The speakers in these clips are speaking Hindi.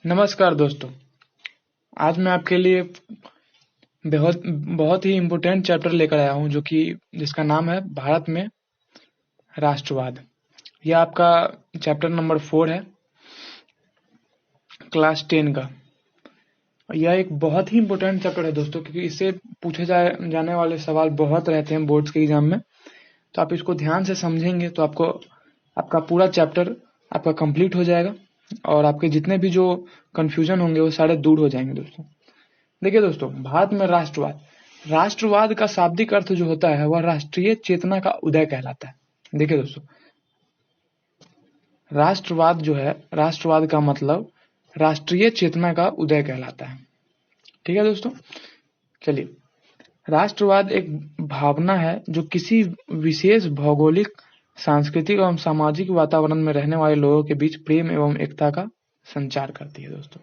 नमस्कार दोस्तों। आज मैं आपके लिए बहुत बहुत ही इम्पोर्टेंट चैप्टर लेकर आया हूं जिसका नाम है भारत में राष्ट्रवाद। यह आपका चैप्टर नंबर 4 है, क्लास 10 का। यह एक बहुत ही इम्पोर्टेंट चैप्टर है दोस्तों, क्योंकि इससे पूछे जाने वाले सवाल बहुत रहते हैं बोर्ड्स के एग्जाम में। तो आप इसको ध्यान से समझेंगे तो आपका पूरा चैप्टर आपका कंप्लीट हो जाएगा और आपके जितने भी जो कंफ्यूजन होंगे वो सारे दूर हो जाएंगे दोस्तों। देखिए दोस्तों, भारत में राष्ट्रवाद का शाब्दिक अर्थ जो होता है वह राष्ट्रीय चेतना का उदय कहलाता है। देखिए दोस्तों, राष्ट्रवाद जो है, राष्ट्रवाद का मतलब राष्ट्रीय चेतना का उदय कहलाता है। ठीक है दोस्तों, चलिए। राष्ट्रवाद एक भावना है जो किसी विशेष भौगोलिक, सांस्कृतिक एवं सामाजिक वातावरण में रहने वाले लोगों के बीच प्रेम एवं एकता का संचार करती है दोस्तों।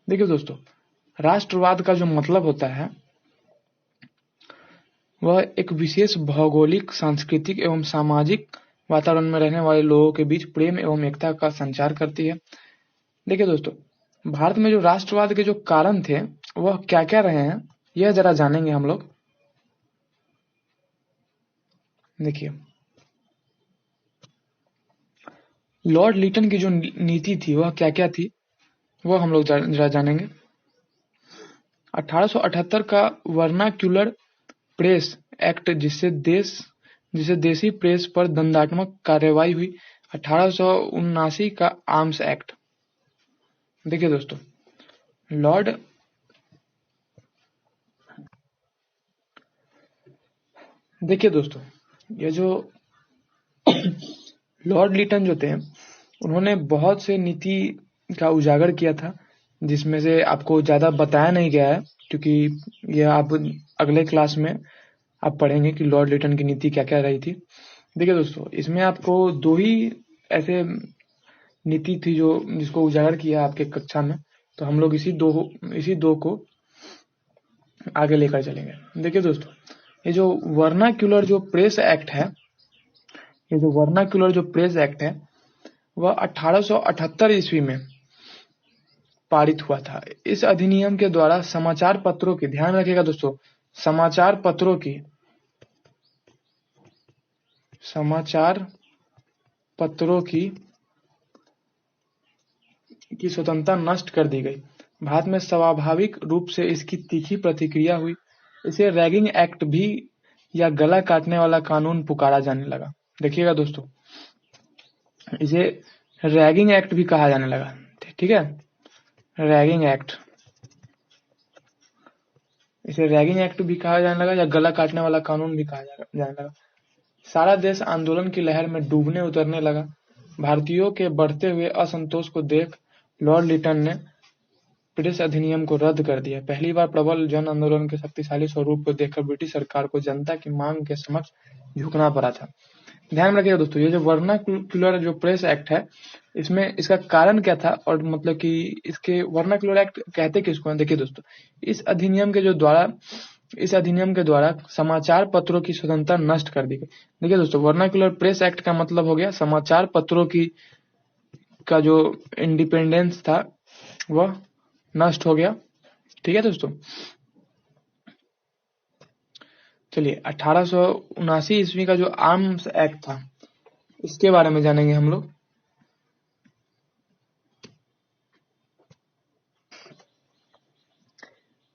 देखिए दोस्तों, राष्ट्रवाद का जो मतलब होता है वह एक विशेष भौगोलिक, सांस्कृतिक एवं सामाजिक वातावरण में रहने वाले लोगों के बीच प्रेम एवं एकता का संचार करती है। देखिए दोस्तों, भारत में जो राष्ट्रवाद के जो कारण थे वह क्या क्या रहे हैं, यह जरा जानेंगे हम लोग। देखिए, लॉर्ड लिटन की जो नीति थी वह क्या क्या थी, वह हम लोग जरा जानेंगे। 1878 का वर्नाक्यूलर प्रेस एक्ट, जिससे देसी प्रेस पर दंडात्मक कार्रवाई हुई। 1879 का आर्म्स एक्ट। देखिए दोस्तों, ये जो लॉर्ड लिटन जो थे उन्होंने बहुत से नीति का उजागर किया था, जिसमें से आपको ज्यादा बताया नहीं गया है, क्योंकि यह आप अगले क्लास में आप पढ़ेंगे कि लॉर्ड लिटन की नीति क्या क्या रही थी। देखिए दोस्तों, इसमें आपको दो ही ऐसे नीति थी जिसको उजागर किया आपके कक्षा में, तो हम लोग इसी दो को आगे लेकर चलेंगे। देखिए दोस्तों, ये जो वर्नाक्यूलर जो प्रेस एक्ट है वह 1878 ईस्वी में पारित हुआ था। इस अधिनियम के द्वारा समाचार पत्रों की, ध्यान रखिएगा दोस्तों, समाचार पत्रों की स्वतंत्रता नष्ट कर दी गई। भारत में स्वाभाविक रूप से इसकी तीखी प्रतिक्रिया हुई। इसे रैगिंग एक्ट भी या गला काटने वाला कानून पुकारा जाने लगा। देखिएगा दोस्तों, इसे रैगिंग एक्ट भी कहा जाने लगा। ठीक है, रैगिंग एक्ट, इसे रैगिंग एक्ट भी कहा जाने लगा या गला काटने वाला कानून भी कहा जाने लगा। सारा देश आंदोलन की लहर में डूबने उतरने लगा। भारतीयों के बढ़ते हुए असंतोष को देख लॉर्ड लिटन ने प्रेस अधिनियम को रद्द कर दिया। पहली बार प्रबल जन आंदोलन के शक्तिशाली स्वरूप को देखकर ब्रिटिश सरकार को जनता की मांग के समक्ष झुकना पड़ा था। ध्यान रखिएगा दोस्तों, ये जो वर्नाक्यूलर जो प्रेस एक्ट है, इसमें इसका कारण क्या था और मतलब कि इसके वर्नाक्यूलर एक्ट कहते किसको हैं। देखिए दोस्तों, इस अधिनियम के द्वारा समाचार पत्रों की स्वतंत्रता नष्ट कर दी गई। देखिए दोस्तों, वर्नाक्यूलर प्रेस एक्ट का मतलब हो गया समाचार पत्रों का जो इंडिपेंडेंस था वह नष्ट हो गया। ठीक है दोस्तों, चलिए 1879 ईस्वी का जो आर्म्स एक्ट था इसके बारे में जानेंगे हम लोग।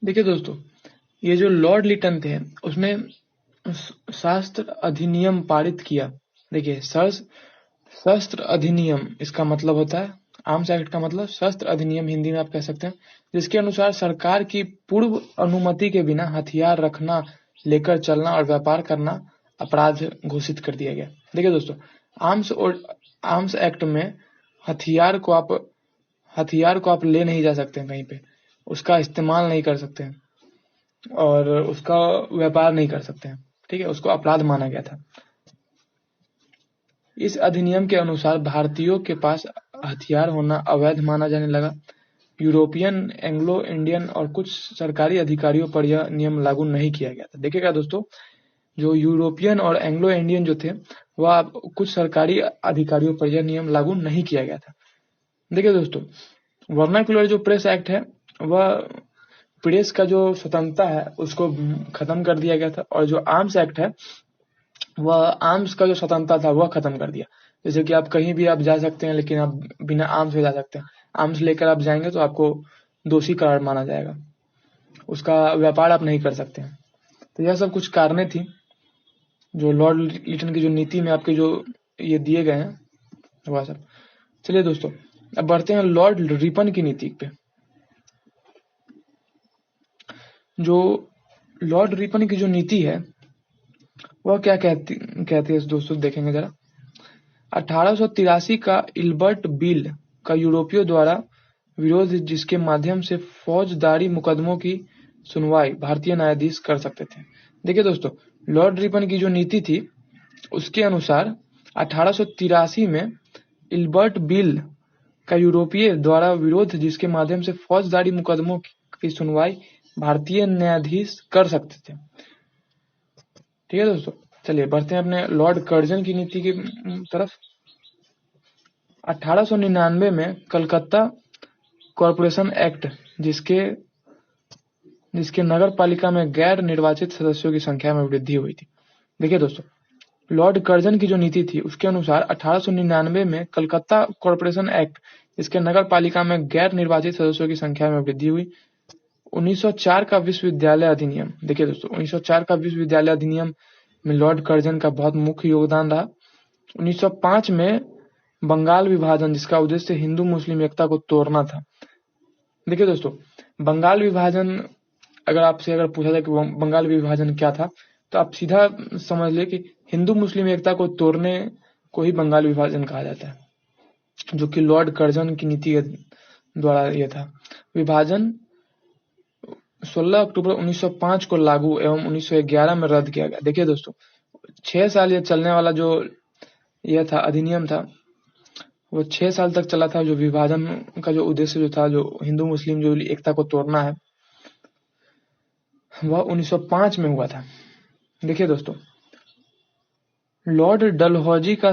देखिए दोस्तों, ये जो लॉर्ड लिटन थे उसने शस्त्र अधिनियम पारित किया। देखिए, शस्त्र अधिनियम, इसका मतलब होता है, आर्म्स एक्ट का मतलब शस्त्र अधिनियम हिंदी में आप कह सकते हैं, जिसके अनुसार सरकार की पूर्व अनुमति के बिना हथियार रखना, लेकर चलना और व्यापार करना अपराध घोषित कर दिया गया। देखिए दोस्तों, आर्म्स एक्ट में हथियार को आप ले नहीं जा सकते हैं, कहीं पे उसका इस्तेमाल नहीं कर सकते हैं और उसका व्यापार नहीं कर सकते हैं। ठीक है, उसको अपराध माना गया था। इस अधिनियम के अनुसार भारतीयों के पास हथियार होना अवैध माना जाने लगा। यूरोपियन, एंग्लो इंडियन और कुछ सरकारी अधिकारियों पर यह नियम लागू नहीं किया गया था। देखिएगा दोस्तों, जो यूरोपियन और एंग्लो इंडियन जो थे वह कुछ सरकारी अधिकारियों पर यह नियम लागू नहीं किया गया था। देखिए दोस्तों, वर्नाक्युलर जो प्रेस एक्ट है वह प्रेस का जो स्वतंत्रता है उसको खत्म कर दिया गया था, और जो आर्म्स एक्ट है वह आर्म्स का जो स्वतंत्रता था वह खत्म कर दिया। जैसे कि आप कहीं भी आप जा सकते हैं, लेकिन आप बिना आर्म्स के जा सकते हैं। आर्म्स लेकर आप जाएंगे तो आपको दोषी करार माना जाएगा, उसका व्यापार आप नहीं कर सकते हैं। तो यह सब कुछ कारणें थी जो लॉर्ड लिटन की जो नीति में आपके जो ये दिए गए हैं वह सब। चलिए दोस्तों, अब बढ़ते हैं लॉर्ड रिपन की नीति पे। जो लॉर्ड रिपन की जो नीति है वह क्या कहती है दोस्तों, देखेंगे जरा। 1883 का इल्बर्ट बिल का यूरोपियों द्वारा विरोध, जिसके माध्यम से फौजदारी मुकदमों की सुनवाई भारतीय न्यायाधीश कर सकते थे। देखिए दोस्तों, लॉर्ड रिपन की जो नीति थी उसके अनुसार 1883 में इल्बर्ट बिल का यूरोपीय द्वारा विरोध, जिसके माध्यम से फौजदारी मुकदमों की सुनवाई भारतीय न्यायाधीश कर सकते थे। ठीक है दोस्तों, चलिए बढ़ते हैं अपने लॉर्ड कर्जन की नीति की तरफ। 1899 में कलकत्ता कॉरपोरेशन एक्ट, जिसके नगर पालिका में गैर निर्वाचित सदस्यों की संख्या में वृद्धि हुई थी। देखिए दोस्तों, लॉर्ड कर्जन की जो नीति थी उसके अनुसार 1899 में कलकत्ता कॉरपोरेशन एक्ट, जिसके नगर पालिका में गैर निर्वाचित सदस्यों की संख्या में वृद्धि हुई। 1904 का विश्वविद्यालय अधिनियम, देखिए दोस्तों 1904 का विश्वविद्यालय अधिनियम में लॉर्ड कर्जन का बहुत मुख्य योगदान रहा। 1905 में बंगाल विभाजन, जिसका उद्देश्य हिंदू मुस्लिम एकता को तोड़ना था। देखिए दोस्तों, बंगाल विभाजन अगर पूछा जाए कि बंगाल विभाजन क्या था, तो आप सीधा समझ ले कि हिंदू मुस्लिम एकता को तोड़ने को ही बंगाल विभाजन कहा जाता है, जो कि लॉर्ड कर्जन की नीति द्वारा यह था। विभाजन 16 अक्टूबर 1905 को लागू एवं 1911 में रद्द किया गया। देखिए दोस्तों, 6 साल ये चलने वाला जो यह था अधिनियम था, वो 6 साल तक चला था। जो विभाजन का जो उद्देश्य जो था, जो हिंदू मुस्लिम जो एकता को तोड़ना है, वह 1905 में हुआ था। देखिए दोस्तों, लॉर्ड डलहौजी का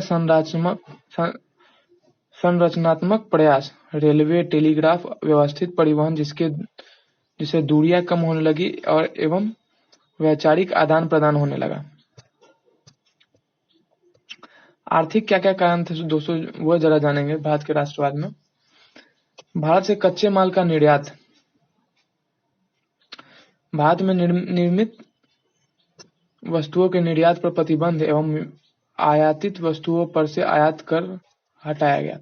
संरचनात्मक प्रयास रेलवे, टेलीग्राफ, व्यवस्थित परिवहन, जिससे दूरियां कम होने लगी और एवं वैचारिक आदान प्रदान होने लगा। आर्थिक क्या क्या कारण थे दोस्तों, वो जरा जानेंगे भारत के राष्ट्रवाद में। भारत से कच्चे माल का निर्यात, भारत में निर्मित वस्तुओं के निर्यात पर प्रतिबंध एवं आयातित वस्तुओं पर से आयात कर हटाया गया।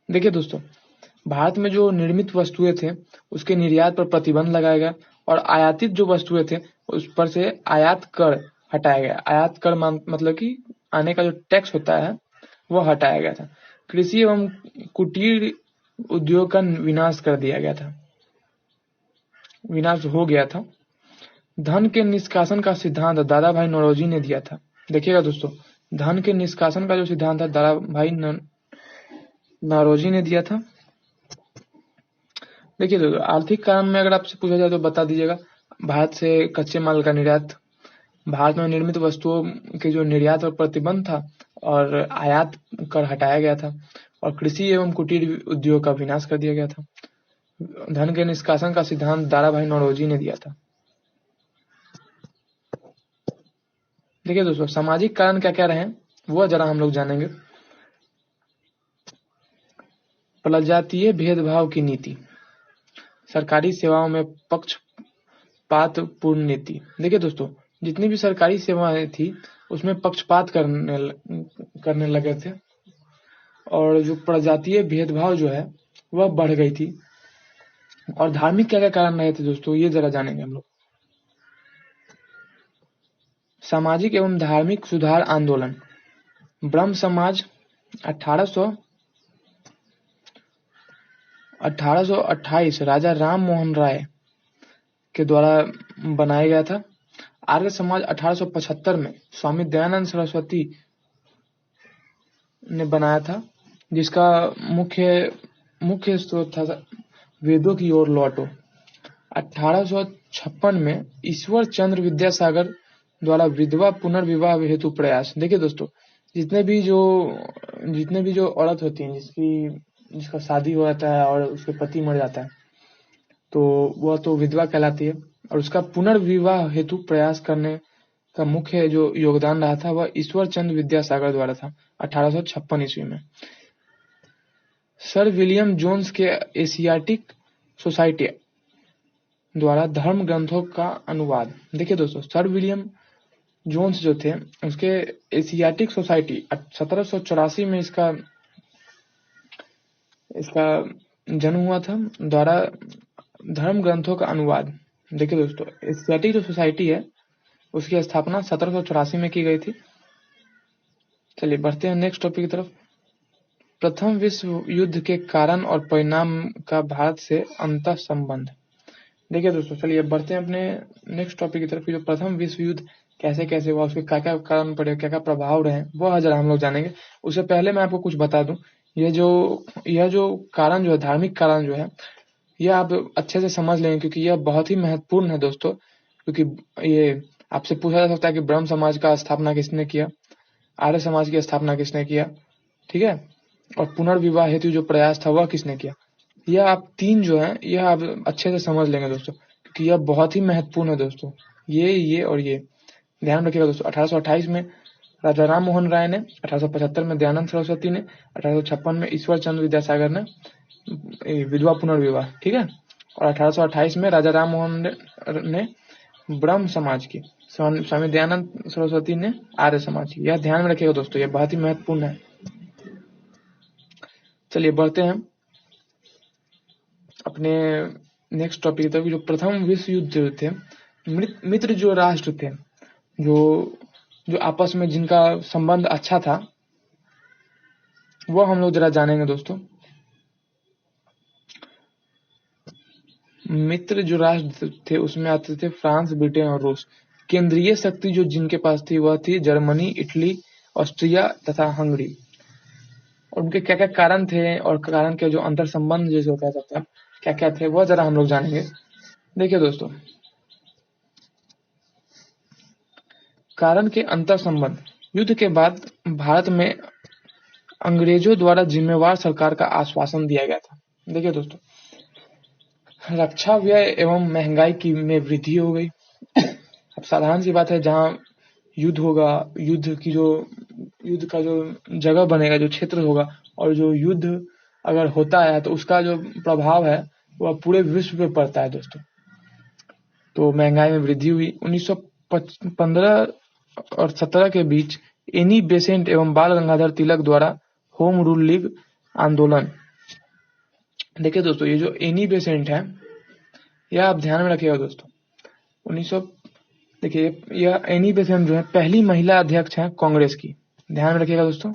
देखिए दोस्तों, भारत में जो निर्मित वस्तुएं थे उसके निर्यात पर प्रतिबंध लगाया गया, और आयातित जो वस्तुएं थे उस पर से आयात कर हटाया गया। आयात कर मतलब कि आने का जो टैक्स होता है वो हटाया गया था। कृषि एवं कुटीर उद्योग का विनाश कर दिया गया था, विनाश हो गया था। धन के निष्कासन का सिद्धांत दादा भाई नौरोजी ने दिया था। देखिएगा दोस्तों, धन के निष्कासन का जो सिद्धांत था दादा भाई नौरोजी ने दिया था। देखिए दोस्तों, आर्थिक कारण में अगर आपसे पूछा जाए तो बता दीजिएगा। भारत से कच्चे माल का निर्यात, भारत में निर्मित वस्तुओं के जो निर्यात पर प्रतिबंध था और आयात कर हटाया गया था, और कृषि एवं कुटीर उद्योग का विनाश कर दिया गया था। धन के निष्कासन का सिद्धांत दादा भाई नौरोजी ने दिया था। देखिए दोस्तों, सामाजिक कारण क्या क्या रहे वो जरा हम लोग जानेंगे। प्रजातीय भेदभाव की नीति, सरकारी सेवाओं में पक्षपात पूर्ण नीति। देखिए दोस्तों, जितनी भी सरकारी सेवाएं थी उसमें पक्षपात करने लगे थे, और जो प्रजातीय भेदभाव जो है वह बढ़ गई थी। और धार्मिक क्या क्या कारण रहे थे दोस्तों, ये जरा जानेंगे हम लोग। सामाजिक एवं धार्मिक सुधार आंदोलन, ब्रह्म समाज 1828 राजा राम मोहन राय के द्वारा बनाया गया था। आर्य समाज 1875 में स्वामी दयानंद सरस्वती ने बनाया था, जिसका मुख्य स्रोत था वेदों की ओर लौटो। 1856 में ईश्वर चंद्र विद्यासागर द्वारा विधवा पुनर्विवाह हेतु प्रयास। देखिए दोस्तों, जितने भी जो औरत होती हैं, जिसकी जिसका शादी हो जाता है और उसके पति मर जाता है, तो वह तो विधवा कहलाती है। और उसका पुनर्विवाह हेतु प्रयास करने का मुख्य जो योगदान रहा था वह ईश्वर चंद्र विद्यासागर द्वारा था 1856 ईस्वी में। सर विलियम जोन्स के एशियाटिक सोसाइटी द्वारा धर्म ग्रंथों का अनुवाद। देखिए दोस्तों, सर विलियम जोन्स जो थे उसके एशियाटिक सोसाइटी 1784 में इसका जन्म हुआ था, द्वारा धर्म ग्रंथों का अनुवाद। देखिए दोस्तों, एशियाटिक जो सोसाइटी है उसकी स्थापना 1784 में की गई थी। चलिए बढ़ते हैं नेक्स्ट टॉपिक की तरफ। प्रथम विश्व युद्ध के कारण और परिणाम का भारत से अंतः संबंध। देखिए दोस्तों, चलिए बढ़ते हैं अपने नेक्स्ट टॉपिक की तरफ। जो प्रथम विश्व युद्ध कैसे कैसे हुआ, उसके क्या क्या कारण पड़े, क्या क्या प्रभाव रहे, वह जरा हम लोग जानेंगे। उससे पहले मैं आपको कुछ बता दूं, यह जो कारण जो है, धार्मिक कारण जो है, यह आप अच्छे से समझ लेंगे क्योंकि यह बहुत ही महत्वपूर्ण है दोस्तों। क्योंकि ये आपसे पूछा जा सकता है कि ब्रह्म समाज का स्थापना किसने किया, आर्य समाज की स्थापना किसने किया, ठीक है, और पुनर्विवाह हेतु जो प्रयास था वह किसने किया। यह आप तीन जो है यह आप अच्छे से समझ लेंगे दोस्तों, क्योंकि यह बहुत ही महत्वपूर्ण है दोस्तों। ये और ये ध्यान रखिएगा दोस्तों। 1828 में राजा राम मोहन राय ने, 1875 में दयानंद सरस्वती ने, 1856 में ईश्वर चंद्र विद्यासागर ने विधवा पुनर्विवाह, ठीक है, और 1828 में राजा राम मोहन ने ब्रह्म समाज की, स्वामी दयानंद सरस्वती ने आर्य समाज की। यह ध्यान में रखिएगा दोस्तों, यह बहुत ही महत्वपूर्ण है। चलिए बढ़ते हैं अपने नेक्स्ट टॉपिक तक। जो प्रथम विश्व युद्ध जो थे, मित्र जो राष्ट्र थे, जो आपस में जिनका संबंध अच्छा था, वो हम लोग जरा जानेंगे दोस्तों। मित्र जो राष्ट्र थे उसमें आते थे फ्रांस, ब्रिटेन और रूस। केंद्रीय शक्ति जो जिनके पास थी वह थी जर्मनी, इटली, ऑस्ट्रिया तथा हंगरी। और उनके क्या क्या कारण थे और कारण के जो अंतर संबंध जैसे कह सकते हैं क्या क्या थे, वह जरा हम लोग जानेंगे। देखिए दोस्तों, कारण के अंतर संबंध। युद्ध के बाद भारत में अंग्रेजों द्वारा जिम्मेवार सरकार का आश्वासन दिया गया था। देखिए दोस्तों, रक्षा व्यय एवं महंगाई की में वृद्धि हो गई। अब साधारण सी बात है, जहां युद्ध होगा, युद्ध का जो जगह बनेगा, जो क्षेत्र होगा, और जो युद्ध अगर होता है तो उसका जो प्रभाव है वह पूरे विश्व पे पड़ता है दोस्तों। तो महंगाई में वृद्धि हुई। 1915 और 17 के बीच एनी बेसेंट एवं बाल गंगाधर तिलक द्वारा होम रूल लीग आंदोलन। देखिए दोस्तों, ये जो एनी बेसेंट है यह आप ध्यान में रखिएगा दोस्तों। 1900 देखिए, यह एनी बेसेंट जो है पहली महिला अध्यक्ष है कांग्रेस की। ध्यान में रखिएगा दोस्तों,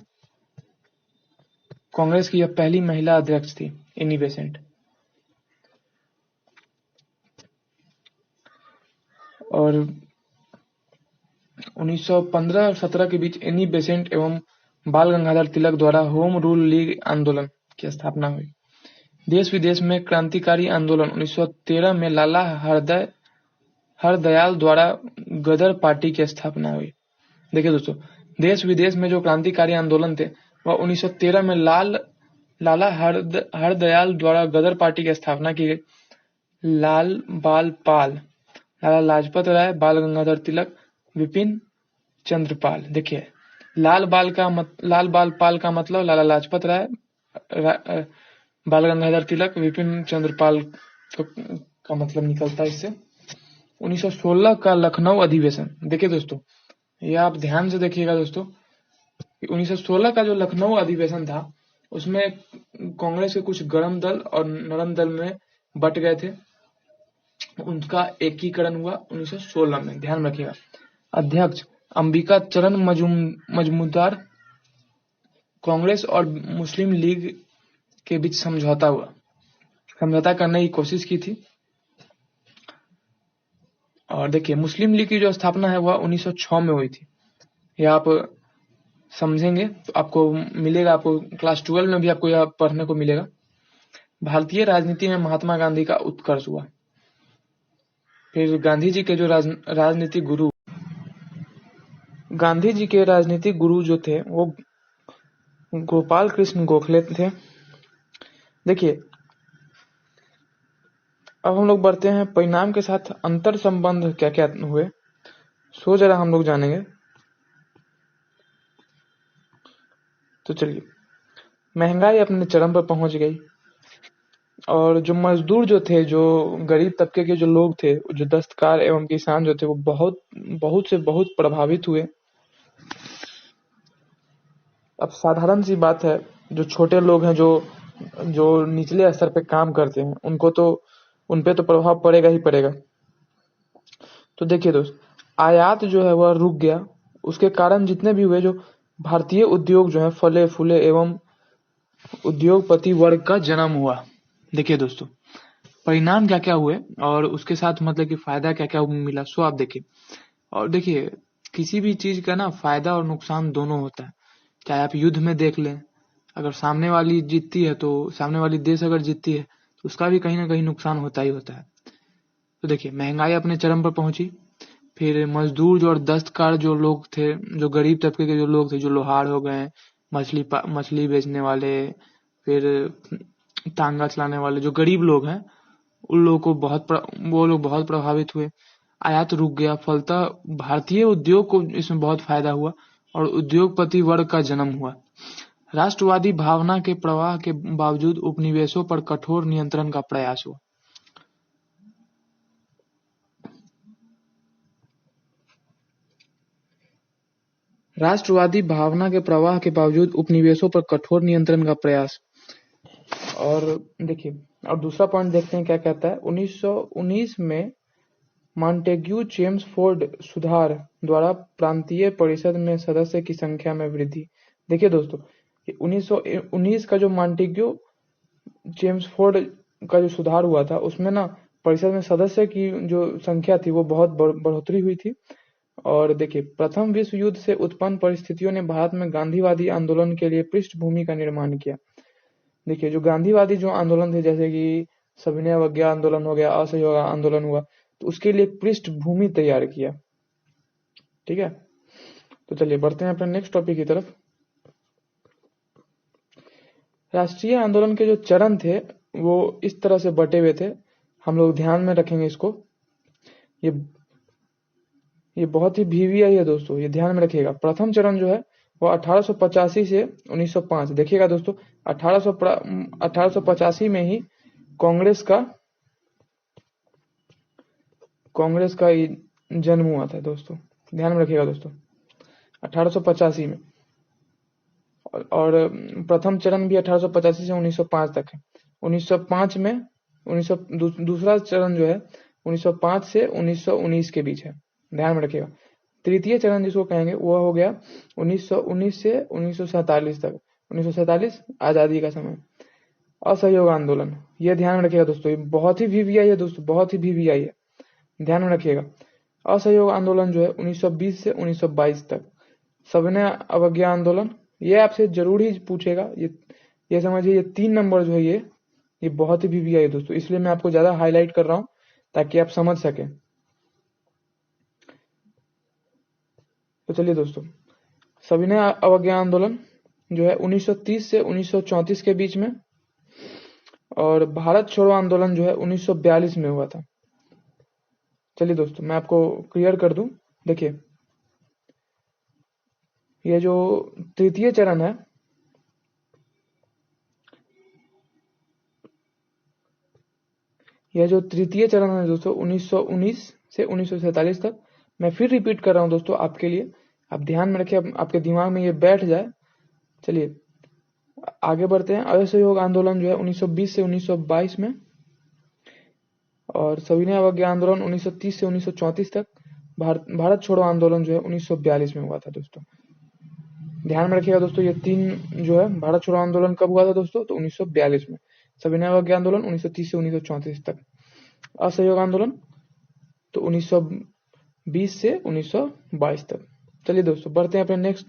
कांग्रेस की यह पहली महिला अध्यक्ष थी, एनी बेसेंट। और 1915 और 17 के बीच एनी बेसेंट एवं बाल गंगाधर तिलक द्वारा होम रूल लीग आंदोलन की स्थापना हुई। देश विदेश में क्रांतिकारी आंदोलन। 1913 में लाला हरदयाल द्वारा गदर पार्टी की स्थापना हुई। देखिए दोस्तों, देश विदेश में जो क्रांतिकारी आंदोलन थे वह 1913 में लाला हरदयाल द्वारा गदर पार्टी की स्थापना की गई। लाल बाल पाल, लाला लाजपत राय, बाल गंगाधर तिलक, विपिन चंद्रपाल। देखिए, लाल बाल पाल का मतलब लाला लाजपत राय, बाल गंगाधर तिलक, विपिन चंद्रपाल का मतलब निकलता है इससे। 1916 का लखनऊ अधिवेशन। देखिए दोस्तों, यह आप ध्यान से देखिएगा दोस्तों, 1916 का जो लखनऊ अधिवेशन था उसमें कांग्रेस के कुछ गर्म दल और नरम दल में बट गए थे। उनका एकीकरण हुआ 1916 में, ध्यान रखिएगा। अध्यक्ष अंबिका चरण मजमूदार। कांग्रेस और मुस्लिम लीग के बीच समझौता करने की कोशिश की थी। और देखिए, मुस्लिम लीग की जो स्थापना है वह 1906 में हुई थी। यह आप समझेंगे तो आपको मिलेगा, आपको क्लास 12 में भी आपको यह पढ़ने को मिलेगा। भारतीय राजनीति में महात्मा गांधी का उत्कर्ष हुआ। फिर गांधी जी के जो राजनीतिक गुरु जो थे वो गोपाल कृष्ण गोखले थे। देखिए, अब हम लोग बढ़ते हैं परिणाम के साथ अंतर संबंध क्या क्या हुए, सो जरा हम लोग जानेंगे। तो चलिए, महंगाई अपने चरम पर पहुंच गई और जो मजदूर जो थे, जो गरीब तबके के जो लोग थे, जो दस्तकार एवं किसान जो थे, वो बहुत बहुत से बहुत प्रभावित हुए। अब साधारण सी बात है, जो छोटे लोग हैं, जो जो निचले स्तर पे काम करते हैं, उनको तो उन पे तो प्रभाव पड़ेगा ही पड़ेगा। तो देखिए दोस्त, आयात जो है वह रुक गया। उसके कारण जितने भी हुए, जो भारतीय उद्योग जो है फले फूले एवं उद्योगपति वर्ग का जन्म हुआ। देखिए दोस्तों, परिणाम क्या क्या हुए और उसके साथ मतलब कि फायदा क्या क्या मिला, सो आप देखिए। और देखिए, किसी भी चीज का ना फायदा और नुकसान दोनों होता है। चाहे आप युद्ध में देख लें, अगर सामने वाली जीतती है, तो सामने वाली देश अगर जीतती है, तो उसका भी कहीं ना कहीं नुकसान होता ही होता है। तो देखिए, महंगाई अपने चरम पर पहुंची। फिर मजदूर जो और दस्तकार जो लोग थे, जो गरीब तबके के जो लोग थे, जो लोहार हो गए, मछली बेचने वाले, फिर तांगा चलाने वाले जो गरीब लोग हैं, उन लोगों को वो लोग बहुत प्रभावित हुए। आयात रुक गया, फलतः भारतीय उद्योग को इसमें बहुत फायदा हुआ और उद्योगपति वर्ग का जन्म हुआ। राष्ट्रवादी भावना के प्रवाह के बावजूद उपनिवेशों पर कठोर नियंत्रण का प्रयास हुआ। राष्ट्रवादी भावना के प्रवाह के बावजूद उपनिवेशों पर कठोर नियंत्रण का प्रयास। और देखिए, और दूसरा पॉइंट देखते हैं क्या कहता है। 1919 में मॉन्टेग्यू चेम्सफोर्ड सुधार द्वारा प्रांतीय परिषद में सदस्य की संख्या में वृद्धि। देखिए दोस्तों, 1919 का जो मॉन्टेग्यू चेम्सफोर्ड का जो सुधार हुआ था, उसमें ना परिषद में सदस्य की जो संख्या थी वो बहुत बढ़ोतरी हुई थी। और देखिए, प्रथम विश्व युद्ध से उत्पन्न परिस्थितियों ने भारत में गांधीवादी आंदोलन के लिए पृष्ठभूमि का निर्माण किया। देखिए, जो गांधीवादी जो आंदोलन थे, जैसे कि सविनय अवज्ञा आंदोलन हो गया, असहयोग आंदोलन हुआ, तो उसके लिए पृष्ठभूमि तैयार किया। ठीक है, तो चलिए बढ़ते हैं अपने नेक्स्ट टॉपिक की तरफ। राष्ट्रीय आंदोलन के जो चरण थे वो इस तरह से बटे हुए थे, हम लोग ध्यान में रखेंगे इसको। ये बहुत ही वीवीआई है दोस्तों, ये ध्यान में रखिएगा। प्रथम चरण जो है वो 1885 से 1905। देखिएगा दोस्तों, 1885 में ही कांग्रेस का जन्म हुआ था दोस्तों, ध्यान में रखिएगा दोस्तों, 1885 में। और प्रथम चरण भी 1885 से 1905 तक है। 1905 में 1900 दूसरा चरण जो है 1905 से 1919 के बीच है, ध्यान में रखिएगा। तृतीय चरण जिसको कहेंगे वो हो गया 1919 से 1947 तक। 1947 आजादी का समय। असहयोग आंदोलन, ये ध्यान में रखिएगा दोस्तों, ये बहुत ही वीवीआई है दोस्तों, बहुत ही वीवीआई है, ध्यान में रखिएगा। असहयोग आंदोलन जो है 1920 से 1922 तक। सविनय अवज्ञा आंदोलन, ये आपसे जरूर ही पूछेगा, ये समझिए, ये 3 नंबर जो है ये बहुत ही वीवीआई है दोस्तों, इसलिए मैं आपको ज्यादा हाईलाइट कर रहा हूं ताकि आप समझ सकें। तो चलिए दोस्तों, सविनय अवज्ञा आंदोलन जो है 1930 से 1934 के बीच में, और भारत छोड़ो आंदोलन जो है 1942 में हुआ था। चलिए दोस्तों, मैं आपको क्लियर कर दूं। देखिए, ये जो तृतीय चरण है, दोस्तों 1919 से 1947 तक। मैं फिर रिपीट कर रहा हूं दोस्तों आपके लिए, आप ध्यान में रखिए, आपके दिमाग में ये बैठ जाए। चलिए आगे बढ़ते हैं। असहयोग आंदोलन जो है 1920 से 1922 में, और सविनय अवज्ञा आंदोलन 1930 से 1934 तक। भारत छोड़ो आंदोलन जो है 1942 में हुआ था दोस्तों, ध्यान में रखिएगा दोस्तों। ये 3 जो है, भारत छोड़ो आंदोलन कब हुआ था दोस्तों, तो 1942 में। सविनय अवज्ञा आंदोलन 1930 से 1934 तक। असहयोग आंदोलन तो 1920 से 1922 तक। चलिए दोस्तों बढ़ते हैं अपने नेक्स्ट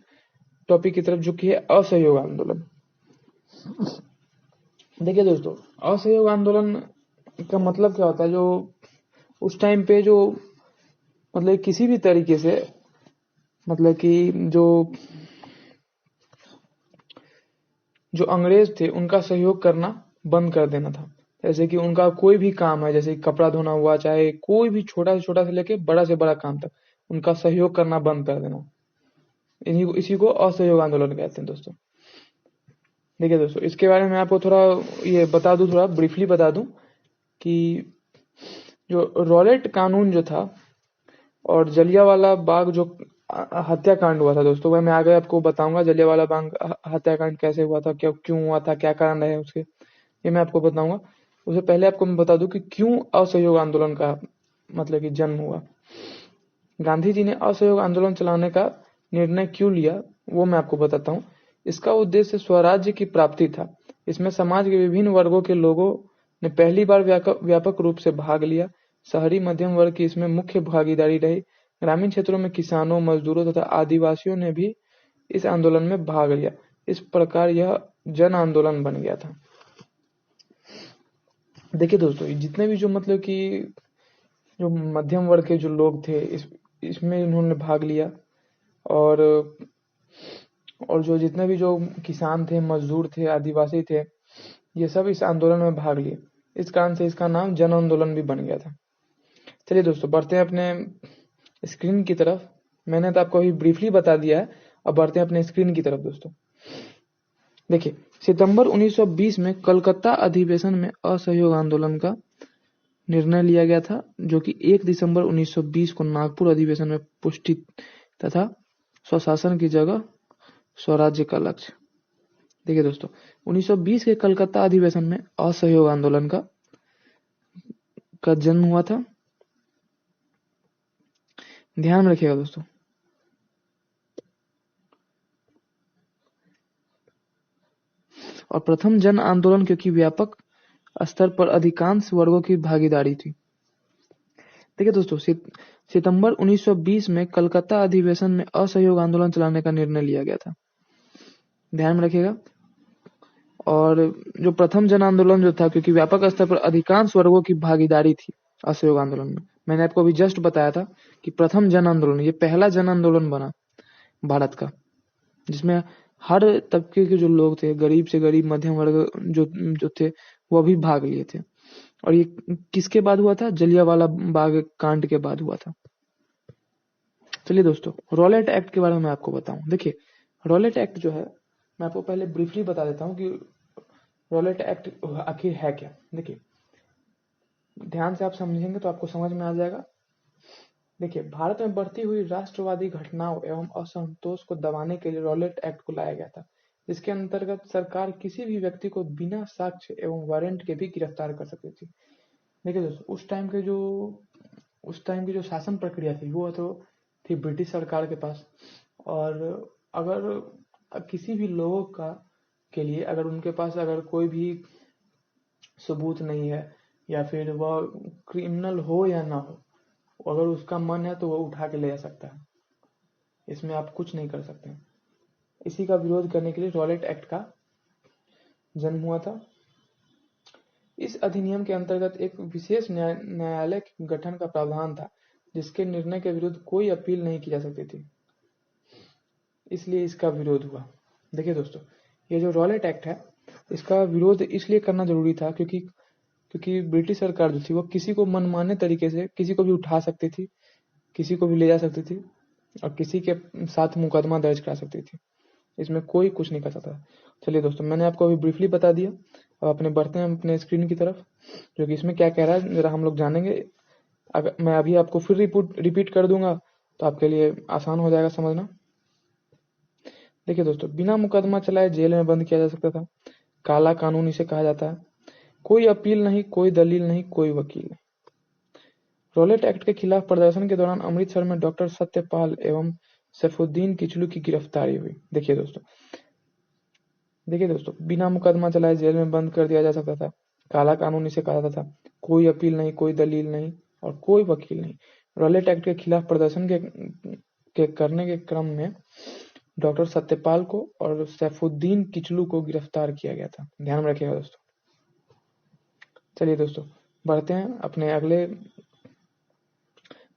टॉपिक की तरफ, जो कि है असहयोग आंदोलन। देखिए दोस्तों, असहयोग आंदोलन का मतलब क्या होता है, जो उस टाइम पे जो मतलब किसी भी तरीके से, मतलब कि जो अंग्रेज थे उनका सहयोग करना, बंद कर देना था। जैसे कि उनका कोई भी काम है, जैसे कपड़ा धोना हुआ, चाहे कोई भी छोटा से लेके बड़ा से बड़ा काम तक, उनका सहयोग करना बंद कर देना। इसी को असहयोग आंदोलन कहते हैं दोस्तों। देखिए दोस्तों, इसके बारे में आपको थोड़ा ये बता दूं, थोड़ा ब्रीफली बता दूं कि जो रॉलेट कानून जो था और जलियांवाला बाग जो हत्याकांड हुआ था दोस्तों, वह मैं आगे आपको बताऊंगा। जलियांवाला बाग हत्याकांड कैसे हुआ था, क्यों हुआ था, क्या कारण रहे उसके, ये मैं आपको बताऊंगा। उससे पहले आपको मैं बता दूं कि क्यों असहयोग आंदोलन का मतलब कि जन्म हुआ। गांधी जी ने असहयोग आंदोलन चलाने का निर्णय क्यों लिया, वो मैं आपको बताता हूँ। इसका उद्देश्य स्वराज्य की प्राप्ति था। इसमें समाज के विभिन्न वर्गों के लोगों ने पहली बार व्यापक रूप से भाग लिया। शहरी मध्यम वर्ग की इसमें मुख्य भागीदारी रही। ग्रामीण क्षेत्रों में किसानों, मजदूरों तथा आदिवासियों ने भी इस आंदोलन में भाग लिया। इस प्रकार यह जन आंदोलन बन गया था। देखिए दोस्तों, जितने भी जो मतलब कि जो मध्यम वर्ग के जो लोग थे, इसमें इन्होंने भाग लिया। और जो जितने भी जो किसान थे, मजदूर थे, आदिवासी थे, ये सब इस आंदोलन में भाग लिए। इस कारण से इसका नाम जन आंदोलन भी बन गया था। चलिए दोस्तों, बढ़ते हैं अपने स्क्रीन की तरफ। मैंने तो आपको अभी ब्रीफली बता दिया है, अब बढ़ते हैं अपने स्क्रीन की तरफ दोस्तों। देखिए, सितंबर 1920 में कलकत्ता अधिवेशन में असहयोग आंदोलन का निर्णय लिया गया था, जो कि 1 दिसंबर 1920 को नागपुर अधिवेशन में पुष्टि तथा स्वशासन की जगह स्वराज्य का लक्ष्य। देखिए दोस्तों, 1920 के कलकत्ता अधिवेशन में असहयोग आंदोलन का जन्म हुआ था। ध्यान में रखिएगा दोस्तों। और प्रथम जन आंदोलन क्योंकि व्यापक स्तर पर अधिकांश वर्गों की भागीदारी थी। देखिए दोस्तों, सितंबर 1920 में कलकत्ता अधिवेशन में असहयोग आंदोलन चलाने का निर्णय लिया गया था। ध्यान में रखिएगा। और जो प्रथम जन आंदोलन जो था, क्योंकि व्यापक स्तर पर अधिकांश वर्गों की भागीदारी थी असहयोग आंदोलन में। मैंने आपको अभी जस्ट बताया था कि प्रथम जन आंदोलन, ये पहला जन आंदोलन बना भारत का, जिसमें हर तबके के जो लोग थे, गरीब से गरीब, मध्यम वर्ग जो थे, वो भी भाग लिए थे। और ये किसके बाद हुआ था? जलियांवाला बाग कांड के बाद हुआ था। चलिए दोस्तों, रॉलेट एक्ट के बारे में मैं आपको बताऊं। देखिए, रॉलेट एक्ट जो है, मैं आपको पहले ब्रीफली बता देता हूं कि रॉलेट एक्ट आखिर है क्या। देखिए, ध्यान से आप समझेंगे तो आपको समझ में आ जाएगा। देखिए, भारत में बढ़ती हुई राष्ट्रवादी घटनाओं एवं असंतोष को दबाने के लिए रॉलेट एक्ट को लाया गया था, जिसके अंतर्गत सरकार किसी भी व्यक्ति को बिना साक्ष्य एवं वारंट के भी गिरफ्तार कर सकती थी। देखिए दोस्तों, उस टाइम की जो शासन प्रक्रिया थी, वो तो थी ब्रिटिश सरकार के पास। और अगर किसी भी लोगों का के लिए अगर उनके पास अगर कोई भी सबूत नहीं है, या फिर वह क्रिमिनल हो या ना हो, अगर उसका मन है तो वो उठा के ले जा सकता है। इसमें आप कुछ नहीं कर सकते। इसी का विरोध करने के लिए रॉलेट एक्ट का जन्म हुआ था। इस अधिनियम के अंतर्गत एक विशेष न्यायालय के गठन का प्रावधान था, जिसके निर्णय के विरुद्ध कोई अपील नहीं की जा सकती थी, इसलिए इसका विरोध हुआ। देखिए दोस्तों, ये जो रॉलेट एक्ट है, इसका विरोध इसलिए करना जरूरी था क्योंकि ब्रिटिश सरकार जो थी, वो किसी को मनमाने तरीके से किसी को भी उठा सकती थी, किसी को भी ले जा सकती थी, और किसी के साथ मुकदमा दर्ज करा सकती थी। इसमें कोई कुछ नहीं कर सकता। चलिए दोस्तों, मैंने आपको अभी ब्रीफली बता दिया। अब अपने बढ़ते हैं अपने स्क्रीन की तरफ, जो कि इसमें क्या कह रहा है जरा हम लोग जानेंगे। अगर मैं अभी आपको फिर रिपीट कर दूंगा तो आपके लिए आसान हो जाएगा समझना। देखिए दोस्तों, बिना मुकदमा चलाए जेल में बंद किया जा सकता था। काला कानून इसे कहा जाता है। कोई अपील नहीं, कोई दलील नहीं, कोई वकील नहीं। रॉलेट एक्ट के खिलाफ प्रदर्शन के दौरान अमृतसर में डॉक्टर सत्यपाल एवं सैफुद्दीन किचलू की गिरफ्तारी हुई। देखिए दोस्तों, बिना मुकदमा चलाए जेल में बंद कर दिया जा सकता था। काला कानून इसे कहा जाता था। कोई अपील नहीं, कोई दलील नहीं, और कोई वकील नहीं। रॉलेट एक्ट के खिलाफ प्रदर्शन के करने के क्रम में डॉक्टर सत्यपाल को और सैफुद्दीन किचलू को गिरफ्तार किया गया था। ध्यान में रखिएगा दोस्तों। चलिए दोस्तों, बढ़ते हैं अपने अगले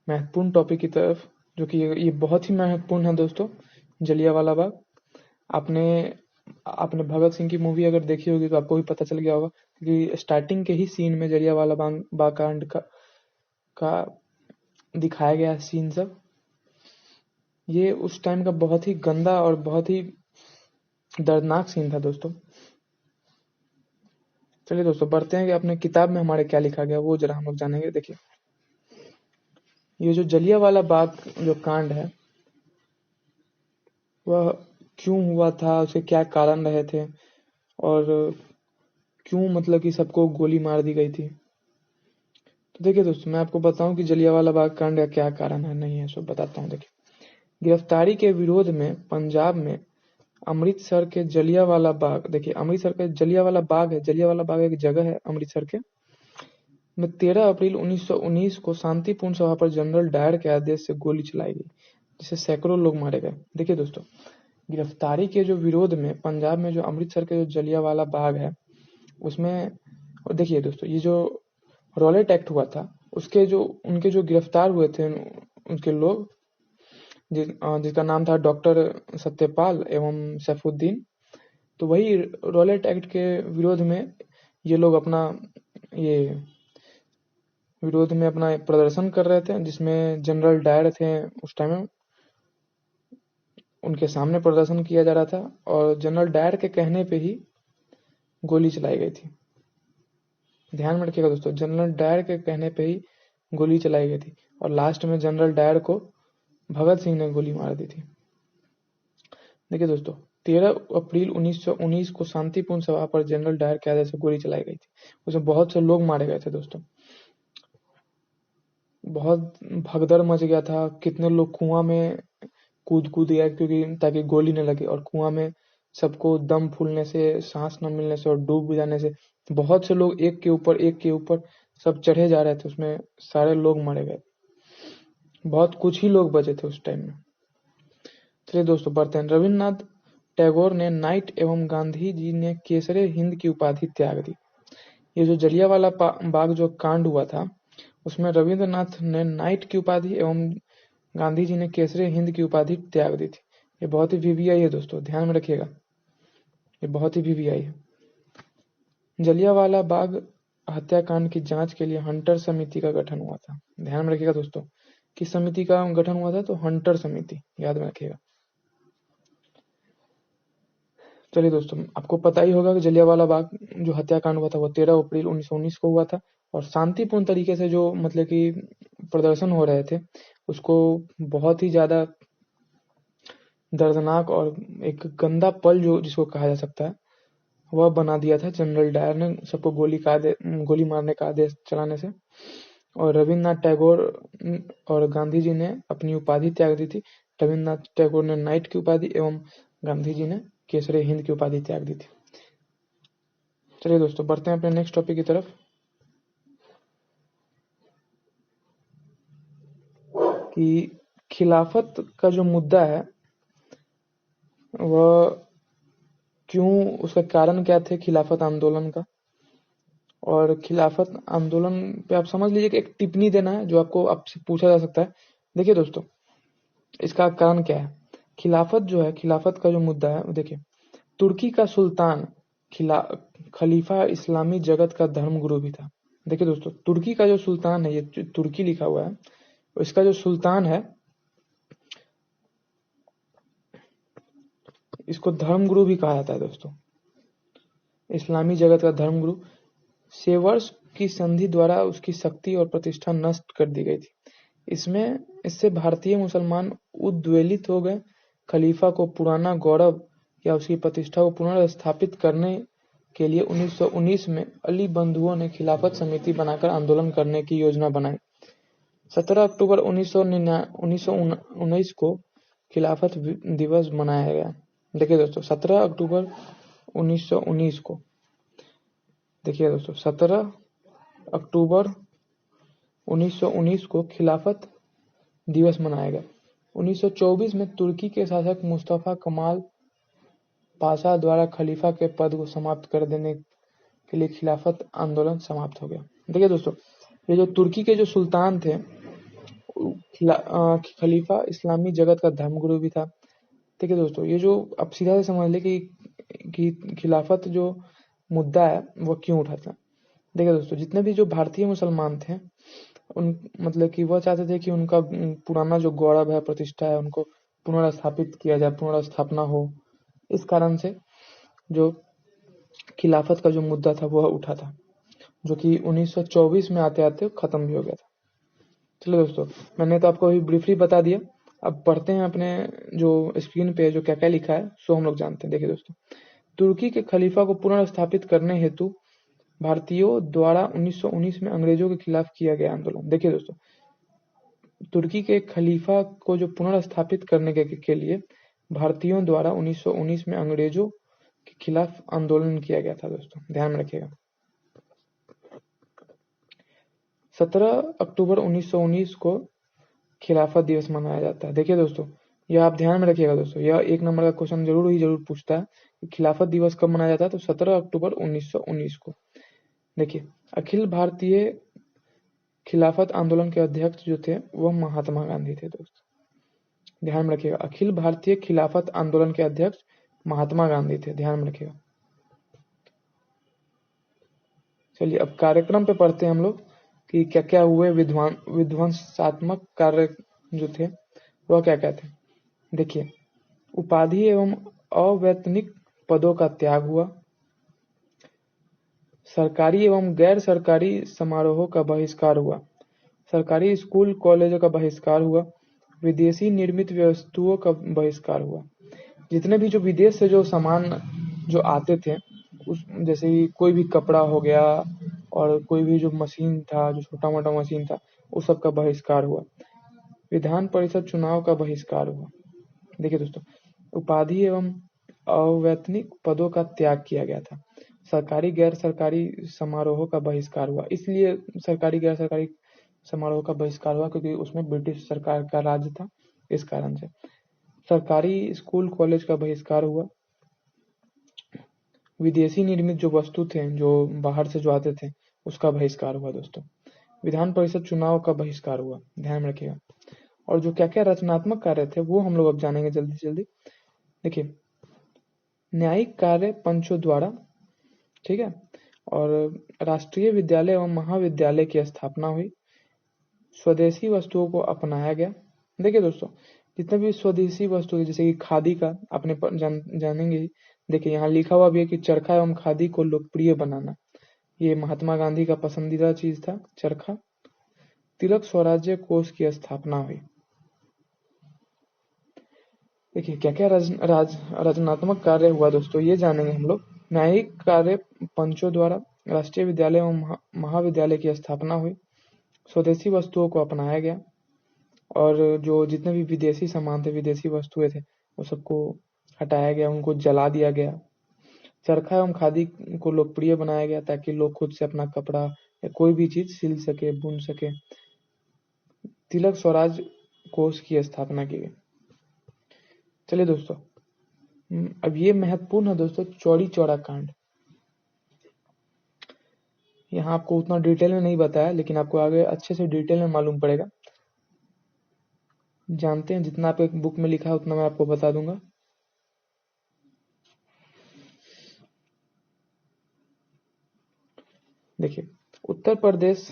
महत्वपूर्ण टॉपिक की तरफ, जो कि ये बहुत ही महत्वपूर्ण है दोस्तों। जलियांवाला बाग। आपने भगत सिंह की मूवी अगर देखी होगी तो आपको भी पता चल गया होगा कि स्टार्टिंग के ही सीन में जलियांवाला बाग कांड का दिखाया गया सीन सब। ये उस टाइम का बहुत ही गंदा और बहुत ही दर्दनाक सीन था दोस्तों। चलिए दोस्तों बढ़ते हैं कि अपने किताब में हमारे क्या लिखा गया वो जरा हम लोग जानेंगे। देखिए, ये जो जलियांवाला बाग जो कांड है वह क्यों हुआ था, उसके क्या कारण रहे थे और क्यों मतलब कि सबको गोली मार दी गई थी। तो देखिए दोस्तों, मैं आपको बताऊं कि जलियांवाला बाग कांड का क्या कारण है नहीं है, सब बताता हूँ। देखिए, गिरफ्तारी के विरोध में पंजाब में अमृतसर के जलियांवाला बाग, देखिए अमृतसर का जलियांवाला बाग है, जलियांवाला बाग एक जगह है अमृतसर के में 13 अप्रैल 1919 को शांतिपूर्ण सभा पर जनरल डायर के आदेश से गोली चलाई गई, जिससे सैकड़ों लोग मारे गए। देखिए दोस्तों, गिरफ्तारी के जो विरोध में पंजाब में जो अमृतसर के जो जलियांवाला बाग है उसमें, और देखिए दोस्तों, ये जो रॉलेट एक्ट हुआ था उसके जो उनके जो गिरफ्तार हुए थे उनके लोग जिसका नाम था डॉक्टर सत्यपाल एवं सैफुद्दीन, तो वही रॉलेट एक्ट के विरोध में ये लोग अपना ये विरोध में अपना प्रदर्शन कर रहे थे, जिसमें जनरल डायर थे उस टाइम, उनके सामने प्रदर्शन किया जा रहा था और जनरल डायर के कहने पे ही गोली चलाई गई थी। ध्यान में रखिएगा दोस्तों, जनरल डायर के कहने पे ही गोली चलाई गई थी और लास्ट में जनरल डायर को भगत सिंह ने गोली मार दी थी। देखिए दोस्तों, 13 अप्रैल 1919 को शांतिपूर्ण सभा पर जनरल डायर के आदेश से गोली चलाई गई थी। उसमें बहुत से लोग मारे गए थे दोस्तों, बहुत भगदड़ मच गया था, कितने लोग कुआं में कूद गया क्योंकि ताकि गोली न लगे, और कुआं में सबको दम फूलने से, सांस न मिलने से और डूब जाने से बहुत से लोग एक के ऊपर सब चढ़े जा रहे थे, उसमें सारे लोग मारे गए, बहुत कुछ ही लोग बचे थे उस टाइम में। चलिए दोस्तों बढ़ते हैं। रविन्द्रनाथ टैगोर ने नाइट एवं गांधी जी ने केसरे हिंद की उपाधि त्याग दी। ये जो जलियांवाला बाग जो कांड हुआ था उसमें रविन्द्रनाथ ने नाइट की उपाधि एवं गांधी जी ने केसरे हिंद की उपाधि त्याग दी थी। ये बहुत ही वीवीआई है दोस्तों, ध्यान में रखिएगा, ये बहुत ही वीवीआई है। जलियांवाला बाग हत्याकांड की जांच के लिए हंटर समिति का गठन हुआ था। ध्यान में रखिएगा दोस्तों, किस समिति का गठन हुआ था, तो हंटर समिति, याद में रखिएगा। चलिए दोस्तों, आपको पता ही होगा कि जलियांवाला बाग जो हत्याकांड हुआ था वो 13 अप्रैल 1919 को हुआ था और शांतिपूर्ण तरीके से जो मतलब कि प्रदर्शन हो रहे थे उसको बहुत ही ज्यादा दर्दनाक और एक गंदा पल जो जिसको कहा जा सकता है वह बना दिया था जनरल डायर ने, सबको गोली मारने का आदेश चलाने से। और रविन्द्रनाथ टैगोर और गांधी जी ने अपनी उपाधि त्याग दी थी। रविन्द्रनाथ टैगोर ने नाइट की उपाधि एवं गांधी जी ने केसरे हिंद की उपाधि त्याग दी थी। चलिए दोस्तों बढ़ते हैं अपने नेक्स्ट टॉपिक की तरफ कि खिलाफत का जो मुद्दा है वह क्यों, उसका कारण क्या थे खिलाफत आंदोलन का। और खिलाफत आंदोलन पे आप समझ लीजिए कि एक टिप्पणी देना है जो आपको आपसे पूछा जा सकता है। देखिए दोस्तों, इसका कारण क्या है। खिलाफत जो है, खिलाफत का जो मुद्दा है देखिए, तुर्की का सुल्तान खलीफा इस्लामी जगत का धर्मगुरु भी था। देखिए दोस्तों, तुर्की का जो सुल्तान है, ये तुर्की लिखा हुआ है, इसका जो सुल्तान है इसको धर्मगुरु भी कहा जाता है दोस्तों, इस्लामी जगत का धर्मगुरु। सेवर्स की संधि द्वारा उसकी शक्ति और प्रतिष्ठा नष्ट कर दी गई थी। इससे भारतीय मुसलमान उद्वेलित हो गए। खलीफा को पुराना गौरव या उसकी प्रतिष्ठा को पुनर्स्थापित करने के लिए 1919 में अली बंधुओं ने खिलाफत समिति बनाकर आंदोलन करने की योजना बनाई। 17 अक्टूबर 1919 को खिलाफत दिवस मनाया गया। देखिए दोस्तों, 17 अक्टूबर 1919 को, देखिए दोस्तों 17 अक्टूबर 1919 को खिलाफत दिवस मनाया गया। 1924 में तुर्की के शासक मुस्तफा कमाल पाशा द्वारा खलीफा के पद को समाप्त कर देने के लिए खिलाफत आंदोलन समाप्त हो गया। देखिए दोस्तों, ये जो तुर्की के जो सुल्तान थे खलीफा इस्लामी जगत का धर्मगुरु भी था। देखिए दोस्तों, ये जो आप सीधा से समझ ले कि खिलाफत जो मुद्दा है वो क्यों उठा था। देखिए दोस्तों, जितने भी जो भारतीय मुसलमान थे उन मतलब कि वह चाहते थे कि उनका पुराना जो गौरव है, प्रतिष्ठा है, उनको पुनर्स्थापित किया जाए, पुनर्स्थापना हो। इस कारण से जो खिलाफत का जो मुद्दा था वह उठा था, जो कि 1924 में आते आते खत्म भी हो गया था। चलो दोस्तों, मैंने तो आपको अभी ब्रीफली बता दिया। अब पढ़ते हैं अपने जो स्क्रीन पे जो क्या क्या लिखा है सो हम लोग जानते हैं। देखिए दोस्तों, तुर्की के खलीफा को पुनर्स्थापित करने हेतु भारतीयों द्वारा 1919 में अंग्रेजों के खिलाफ किया गया आंदोलन। देखिए दोस्तों, तुर्की के खलीफा को जो पुनर्स्थापित करने के लिए भारतीयों द्वारा 1919 में अंग्रेजों के खिलाफ आंदोलन किया गया था। दोस्तों ध्यान में रखिएगा। 17 अक्टूबर 1919 को खिलाफत दिवस मनाया जाता है। देखिए दोस्तों, यह आप ध्यान में रखिएगा दोस्तों, यह एक नंबर का क्वेश्चन जरूर पूछता है कि खिलाफत दिवस कब मनाया जाता है। तो 17 अक्टूबर 1919 को। देखिए, अखिल भारतीय खिलाफत आंदोलन के अध्यक्ष जो थे वह महात्मा गांधी थे। दोस्तों ध्यान में रखिएगा, अखिल भारतीय खिलाफत आंदोलन के अध्यक्ष महात्मा गांधी थे। ध्यान में रखिएगा। चलिए अब कार्यक्रम पे पढ़ते हैं हम लोग कि क्या क्या हुए विध्वंसात्मक कार्य जो थे वह क्या क्या थे। देखिए, उपाधि एवं अवैतनिक पदों का त्याग हुआ, सरकारी एवं गैर सरकारी समारोहों का बहिष्कार हुआ, सरकारी स्कूल कॉलेजों का बहिष्कार हुआ, विदेशी निर्मित वस्तुओं का बहिष्कार हुआ। जितने भी जो विदेश से जो सामान जो आते थे, उस जैसे कि कोई भी कपड़ा हो गया और कोई भी जो मशीन था, जो छोटा मोटा मशीन था, उस सब का बहिष्कार हुआ। विधान परिषद चुनाव का बहिष्कार हुआ। देखिए दोस्तों, उपाधि एवं अवैतनिक पदों का त्याग किया गया था, सरकारी गैर सरकारी समारोहों का बहिष्कार हुआ। इसलिए सरकारी गैर सरकारी समारोह का बहिष्कार हुआ क्योंकि उसमें ब्रिटिश सरकार का राज था, इस कारण से। सरकारी स्कूल कॉलेज का बहिष्कार हुआ, विदेशी निर्मित जो वस्तु थे जो बाहर से जो आते थे उसका बहिष्कार हुआ। दोस्तों विधान परिषद चुनाव का बहिष्कार हुआ। ध्यान में रखिएगा। और जो क्या क्या रचनात्मक कार्य थे वो हम लोग अब जानेंगे जल्दी जल्दी। देखिए, न्यायिक कार्य पंचों द्वारा, ठीक है, और राष्ट्रीय विद्यालय एवं महाविद्यालय की स्थापना हुई, स्वदेशी वस्तुओं को अपनाया गया। देखिए दोस्तों, जितने भी स्वदेशी वस्तु जैसे कि खादी का आपने जानेंगे ही। देखिए यहाँ लिखा हुआ भी है कि चरखा एवं खादी को लोकप्रिय बनाना, ये महात्मा गांधी का पसंदीदा चीज था, चरखा। तिलक स्वराज्य कोष की स्थापना हुई। देखिए क्या क्या रचनात्मक कार्य हुआ दोस्तों, ये जानेंगे हम लोग। न्यायिक कार्य पंचों द्वारा, राष्ट्रीय विद्यालय एवं महाविद्यालय की स्थापना हुई, स्वदेशी वस्तुओं को अपनाया गया, और जो जितने भी विदेशी सामान थे, विदेशी वस्तुएं थे, वो सबको हटाया गया, उनको जला दिया गया। चरखा एवं खादी को लोकप्रिय बनाया गया ताकि लोग खुद से अपना कपड़ा या कोई भी चीज सिल सके, बुन सके। तिलक स्वराज कोष की स्थापना की गई। चलिए दोस्तों, अब ये महत्वपूर्ण है दोस्तों, चौरी चौरा कांड। यहाँ आपको उतना डिटेल में नहीं बताया, लेकिन आपको आगे अच्छे से डिटेल में मालूम पड़ेगा। जानते हैं, जितना आप एक बुक में लिखा है उतना मैं आपको बता दूंगा। देखिए, उत्तर प्रदेश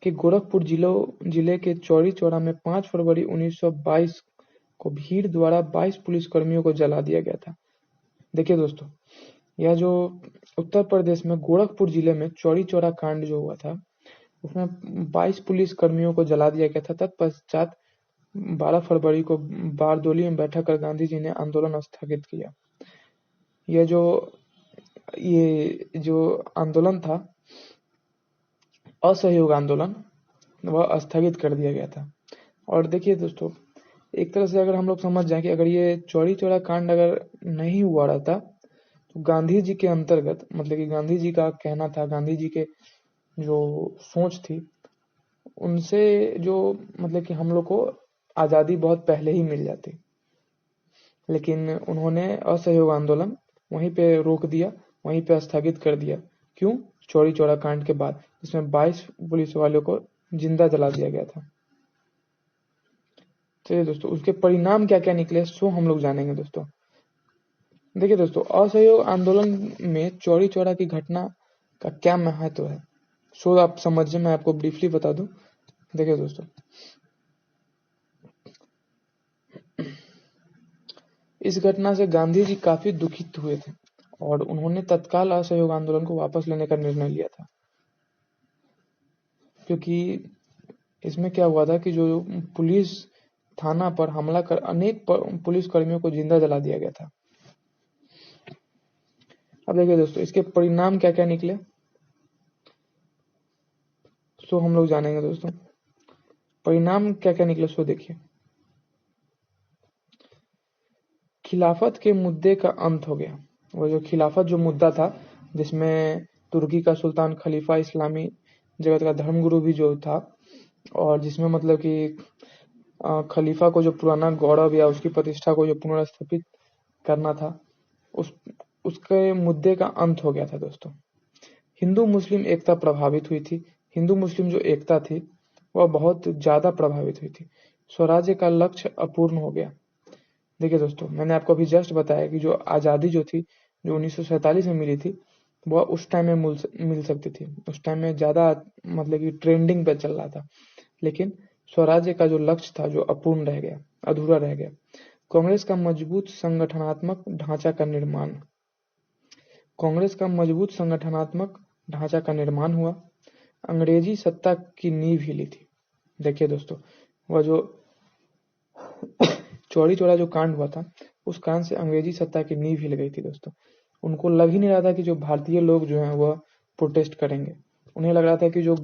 के गोरखपुर जिले के चौरी चौरा में 5 फरवरी 1922 को भीड़ द्वारा 22 पुलिसकर्मियों को जला दिया गया था। देखिए दोस्तों, यह जो उत्तर प्रदेश में गोरखपुर जिले में चौरी चौरा कांड जो हुआ था, उसमें 22 पुलिस कर्मियों को जला दिया गया था। तत्पश्चात 12 फरवरी को बारदोली में बैठक कर गांधी जी ने आंदोलन स्थगित किया। ये जो आंदोलन था, असहयोग आंदोलन, वह स्थगित कर दिया गया था। और देखिए दोस्तों, एक तरह से अगर हम लोग समझ जाए कि अगर ये चौरी चौरा कांड अगर नहीं हुआ रहता तो गांधी जी के अंतर्गत, मतलब कि गांधी जी का कहना था, गांधी जी के जो सोच थी, उनसे जो मतलब कि हम लोग को आज़ादी बहुत पहले ही मिल जाती, लेकिन उन्होंने असहयोग आंदोलन वहीं पे रोक दिया, वहीं पे स्थगित कर दिया। क्यों? चौरी चौरा कांड के बाद, जिसमें 22 पुलिस वालों को जिंदा जला दिया गया था। चलिए दोस्तों, उसके परिणाम क्या क्या निकले सो हम लोग जानेंगे दोस्तों। देखिए दोस्तों, असहयोग आंदोलन में चौरी चौरा की घटना का क्या महत्व है, सो आप समझिए, मैं आपको ब्रीफली बता दूं। देखिए दोस्तों, इस घटना से गांधी जी काफी दुखित हुए थे और उन्होंने तत्काल असहयोग आंदोलन को वापस लेने का निर्णय लिया था, क्योंकि इसमें क्या हुआ था कि जो पुलिस थाना पर हमला कर अनेक पुलिस कर्मियों को जिंदा जला दिया गया था। अब देखिए दोस्तों, इसके परिणाम क्या क्या निकले, सो हम लोग जानेंगे दोस्तों। परिणाम क्या क्या निकले सो देखिए। खिलाफत के मुद्दे का अंत हो गया। वो जो खिलाफत जो मुद्दा था, जिसमें तुर्की का सुल्तान खलीफा इस्लामी जगत का धर्मगुरु भी जो था, और जिसमें मतलब कि खलीफा को जो पुराना गौरव या उसकी प्रतिष्ठा को जो पुनर्स्थापित करना था, उस उसके मुद्दे का अंत हो गया था दोस्तों। हिंदू मुस्लिम एकता प्रभावित हुई थी। हिंदू मुस्लिम जो एकता थी वह बहुत ज्यादा प्रभावित हुई थी। स्वराज्य का लक्ष्य अपूर्ण हो गया। देखिए दोस्तों, मैंने आपको अभी जस्ट बताया कि जो आज़ादी जो थी, जो 1947 में मिली थी, वह उस टाइम में मिल सकती थी। उस टाइम में ज़्यादा मतलब कि ट्रेंडिंग पे चल रहा था। लेकिन स्वराज्य का जो लक्ष्य था, जो अपूर्ण रह गया, अधूरा रह गया। कांग्रेस का मजबूत संगठनात्मक ढांचा का निर्माण। कांग्रेस का मजबूत संगठनात्मक ढांचा का निर्माण हुआ। अंग्रेजी सत्ता की नींव हिली थी। देखिए दोस्तों, वह जो चौरी चौरा जो कांड हुआ था, उस कांड से अंग्रेजी सत्ता की नींव हिल गई थी दोस्तों। उनको लग ही नहीं रहा था कि जो भारतीय लोग जो हैं वह प्रोटेस्ट करेंगे। उन्हें लग रहा था कि जो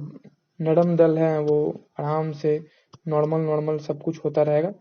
नरम दल है वो आराम से नॉर्मल नॉर्मल सब कुछ होता रहेगा।